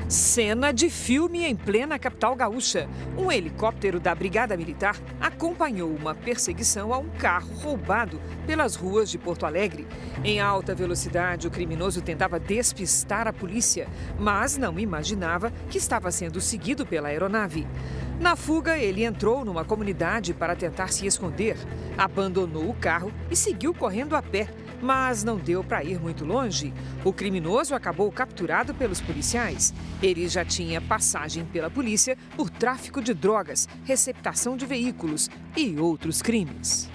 Cena de filme em plena capital gaúcha. Um helicóptero da Brigada Militar acompanhou uma perseguição a um carro roubado pelas ruas de Porto Alegre. Em alta velocidade, o criminoso tentava despistar a polícia, mas não imaginava que estava sendo seguido pela aeronave. Na fuga, ele entrou numa comunidade para tentar se esconder, abandonou o carro e seguiu correndo a pé. Mas não deu para ir muito longe. O criminoso acabou capturado pelos policiais. Ele já tinha passagem pela polícia por tráfico de drogas, receptação de veículos e outros crimes.